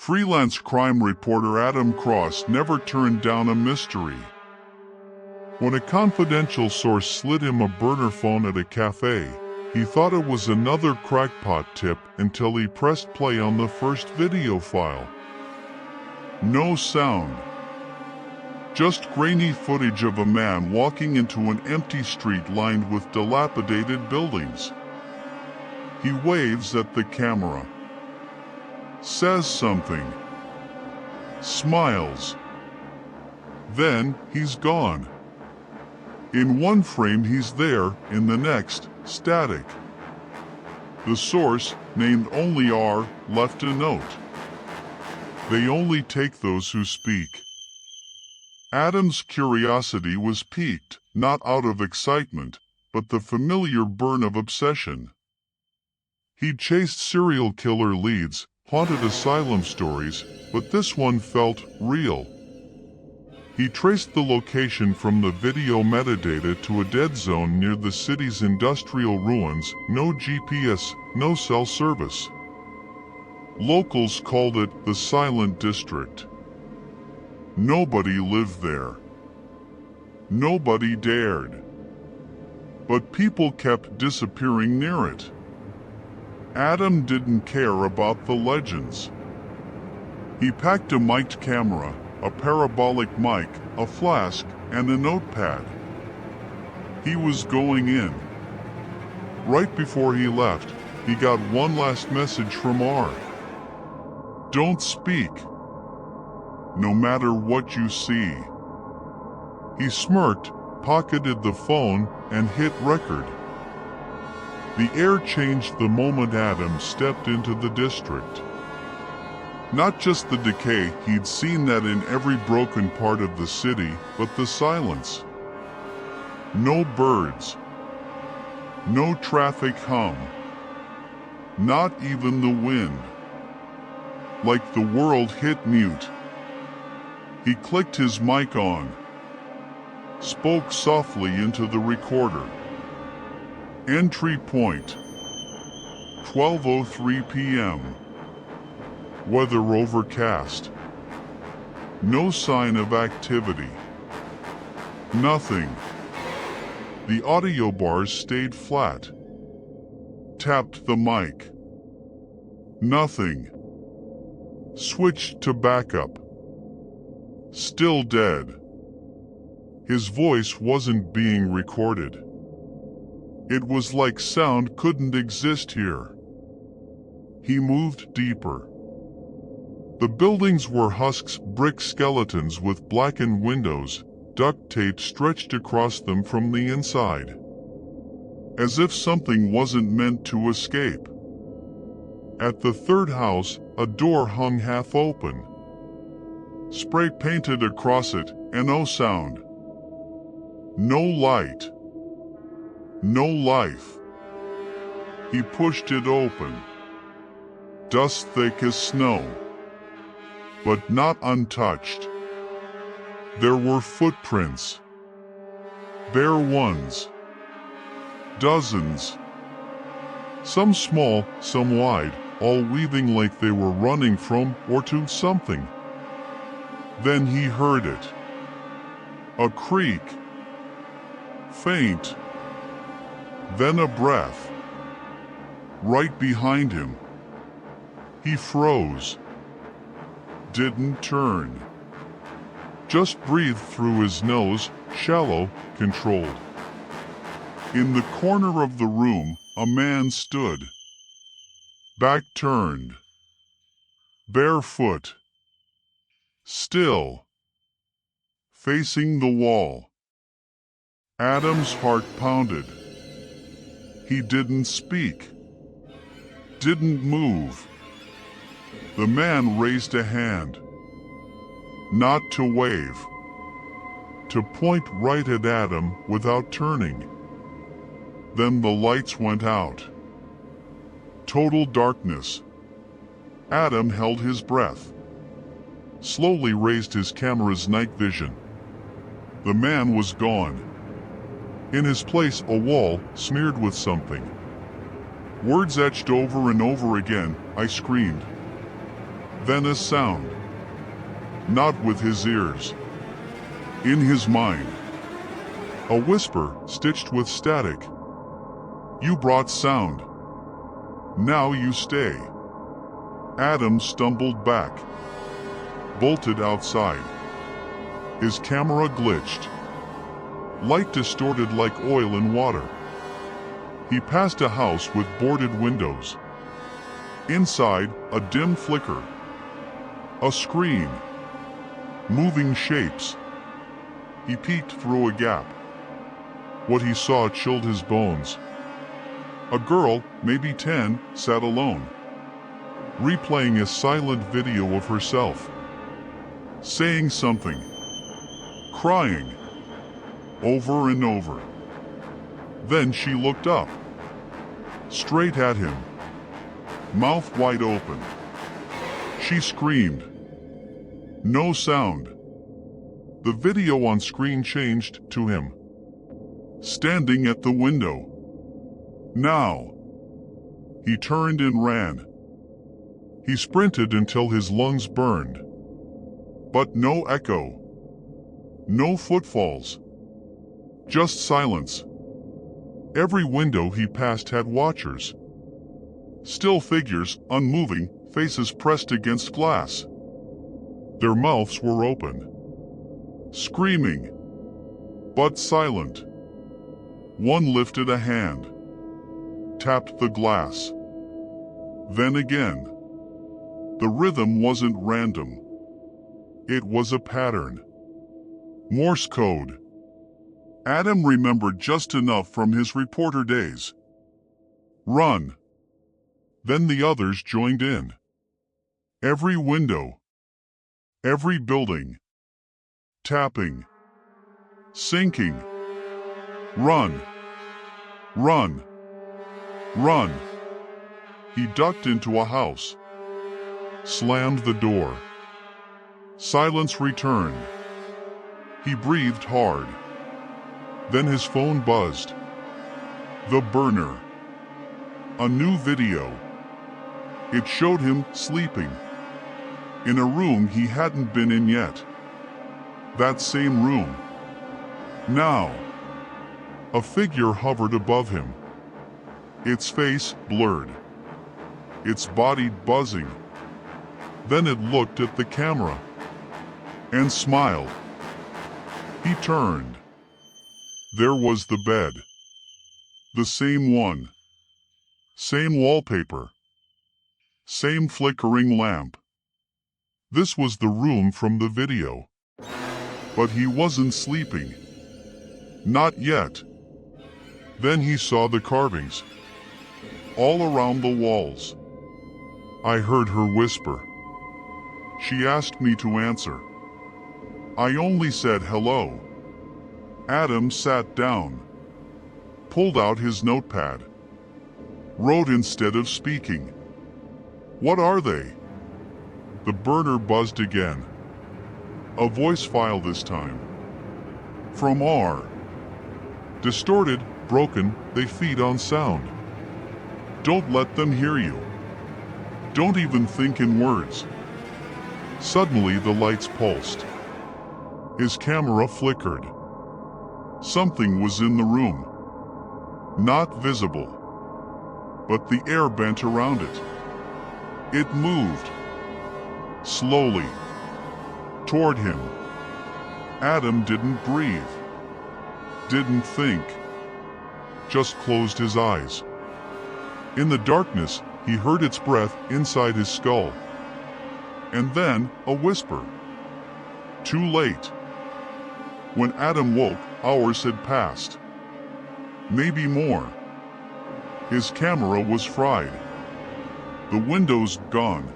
Freelance crime reporter Adam Cross never turned down a mystery. When a confidential source slid him a burner phone at a cafe, he thought it was another crackpot tip until he pressed play on the first video file. No sound. Just grainy footage of a man walking into an empty street lined with dilapidated buildings. He waves at the camera, says something, smiles. Then he's gone. In one frame he's there, in the next, static. The source, named only R, left a note. They only take those who speak. Adam's curiosity was piqued, not out of excitement, but the familiar burn of obsession. He'd chased serial killer leads, haunted asylum stories, but this one felt real. He traced the location from the video metadata to a dead zone near the city's industrial ruins, no GPS, no cell service. Locals called it the Silent District. Nobody lived there. Nobody dared. But people kept disappearing near it. Adam didn't care about the legends. He packed a mic'd camera, a parabolic mic, a flask, and a notepad. He was going in. Right before he left, he got one last message from R. Don't speak. No matter what you see. He smirked, pocketed the phone, and hit record. The air changed the moment Adam stepped into the district. Not just the decay, he'd seen that in every broken part of the city, but the silence. No birds. No traffic hum. Not even the wind. Like the world hit mute. He clicked his mic on. Spoke softly into the recorder. Entry point. 12:03 p.m. Weather overcast. No sign of activity. Nothing. The audio bars stayed flat. Tapped the mic. Nothing. Switched to backup. Still dead. His voice wasn't being recorded. It was like sound couldn't exist here. He moved deeper. The buildings were husks, brick skeletons with blackened windows, duct tape stretched across them from the inside. As if something wasn't meant to escape. At the third house, a door hung half open. Spray painted across it, and no sound. No light. No life. He pushed it open. Dust thick as snow. But not untouched. There were footprints. Bare ones. Dozens. Some small, some wide, all weaving like they were running from or to something. Then he heard it. A creak. Faint. Then a breath. Right behind him. He froze. Didn't turn. Just breathed through his nose, shallow, controlled. In the corner of the room, a man stood. Back turned. Barefoot. Still. Facing the wall. Adam's heart pounded. He didn't speak. Didn't move. The man raised a hand. Not to wave. To point right at Adam without turning. Then the lights went out. Total darkness. Adam held his breath. Slowly raised his camera's night vision. The man was gone. In his place, a wall, smeared with something. Words etched over and over again. I screamed. Then a sound. Not with his ears. In his mind. A whisper stitched with static. You brought sound. Now you stay. Adam stumbled back. Bolted outside. His camera glitched. Light distorted like oil in water. He passed a house with boarded windows. Inside, a dim flicker. A screen. Moving shapes. He peeked through a gap. What he saw chilled his bones. A girl, maybe 10, sat alone, replaying a silent video of herself, saying something, crying, over and over. Then she looked up, straight at him, mouth wide open. She screamed. No sound. The video on screen changed to him, standing at the window. Now. He turned and ran. He sprinted until his lungs burned. But no echo. No footfalls. Just silence. Every window he passed had watchers. Still figures, unmoving, faces pressed against glass. Their mouths were open. Screaming. But silent. One lifted a hand. Tapped the glass. Then again. The rhythm wasn't random. It was a pattern. Morse code. Adam remembered just enough from his reporter days. Run. Then the others joined in. Every window. Every building. Tapping. Sinking. Run. Run. Run. He ducked into a house. Slammed the door. Silence returned. He breathed hard. Then his phone buzzed. The burner. A new video. It showed him sleeping. In a room he hadn't been in yet. That same room. Now. A figure hovered above him. Its face blurred. Its body buzzing. Then it looked at the camera. And smiled. He turned. There was the bed. The same one. Same wallpaper. Same flickering lamp. This was the room from the video. But he wasn't sleeping. Not yet. Then he saw the carvings. All around the walls. I heard her whisper. She asked me to answer. I only said hello. Adam sat down. Pulled out his notepad. Wrote instead of speaking. What are they? The burner buzzed again. A voice file this time. From R. Distorted, broken, they feed on sound. Don't let them hear you. Don't even think in words. Suddenly the lights pulsed. His camera flickered. Something was in the room. Not visible. But the air bent around it. It moved. Slowly. Toward him. Adam didn't breathe. Didn't think. Just closed his eyes. In the darkness, he heard its breath inside his skull. And then, a whisper. Too late. When Adam woke, hours had passed. Maybe more. His camera was fried. The windows gone.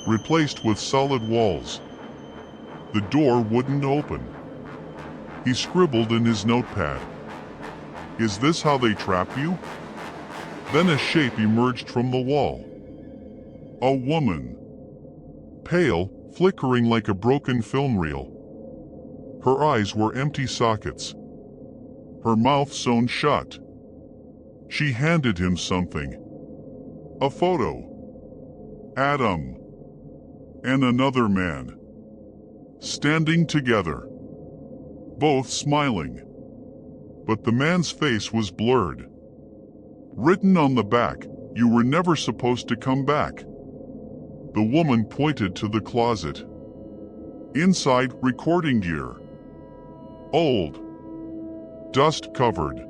Replaced with solid walls. The door wouldn't open. He scribbled in his notepad. Is this how they trap you? Then a shape emerged from the wall. A woman. Pale, flickering like a broken film reel. Her eyes were empty sockets. Her mouth sewn shut. She handed him something. A photo. Adam. and another man, standing together, both smiling. But the man's face was blurred. Written on the back, "You were never supposed to come back." The woman pointed to the closet. Inside, recording gear. Old. Dust-covered.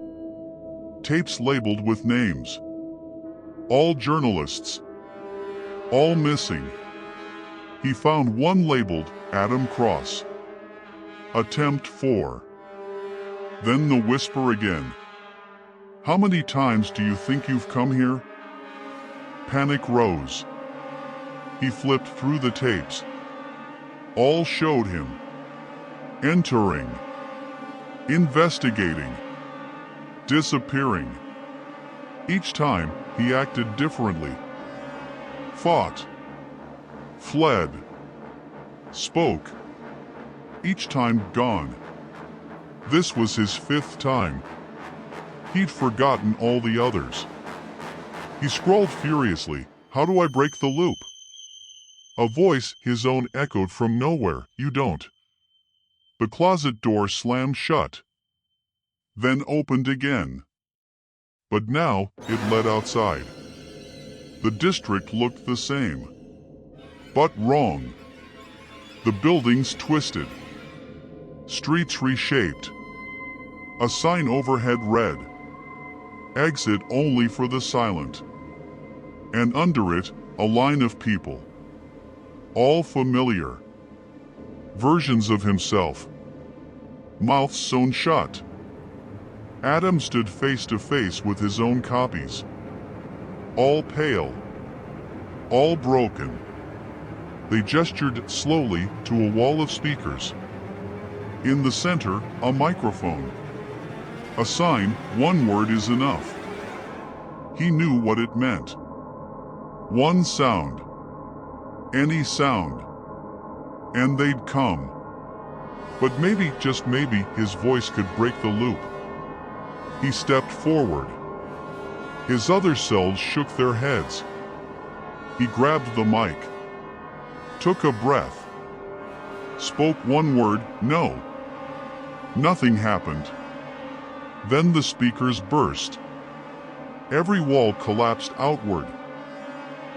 Tapes labeled with names. All journalists. All missing. He found one labeled Adam Cross. Attempt 4. Then the whisper again. "How many times do you think you've come here?" Panic rose. He flipped through the tapes. All showed him entering, investigating, disappearing. Each time, he acted differently. Fought, fled, spoke. Each time gone. This was his 5th time. He'd forgotten all the others. He scrawled furiously, "How do I break the loop?" A voice, his own, echoed from nowhere, "You don't." The closet door slammed shut, then opened again. But now it led outside. The district looked the same, but wrong. The buildings twisted, streets reshaped. A sign overhead read, "Exit only for the silent." And under it, a line of people. All familiar. Versions of himself. Mouths sewn shut. Adam stood face to face with his own copies. All pale. All broken. They gestured slowly to a wall of speakers. In the center, a microphone. A sign, "One word is enough." He knew what it meant. One sound. Any sound. And they'd come. But maybe, just maybe, his voice could break the loop. He stepped forward. His other selves shook their heads. He grabbed the mic. Took a breath. Spoke one word, "No." Nothing happened. Then the speakers burst. Every wall collapsed outward.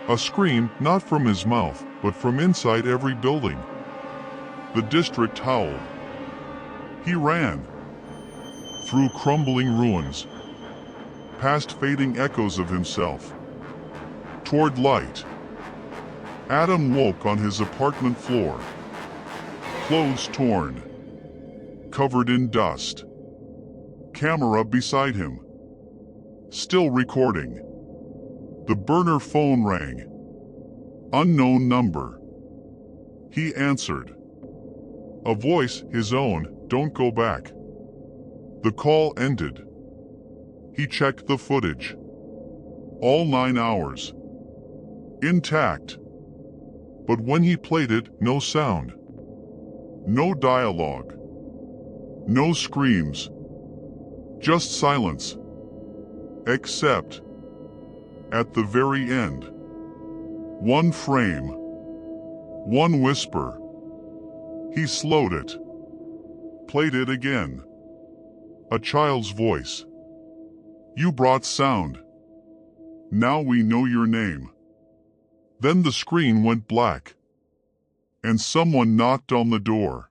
A scream, not from his mouth, but from inside every building. The district howled. He ran. Through crumbling ruins. Past fading echoes of himself. Toward light. Adam woke on his apartment floor. Clothes torn. Covered in dust. Camera beside him. Still recording. The burner phone rang. Unknown number. He answered. A voice, his own, "Don't go back." The call ended. He checked the footage. All 9 hours. Intact. But when he played it, no sound. No dialogue. No screams. Just silence. Except, at the very end, one frame. One whisper. He slowed it. Played it again. A child's voice. "You brought sound. Now we know your name." Then the screen went black. And someone knocked on the door.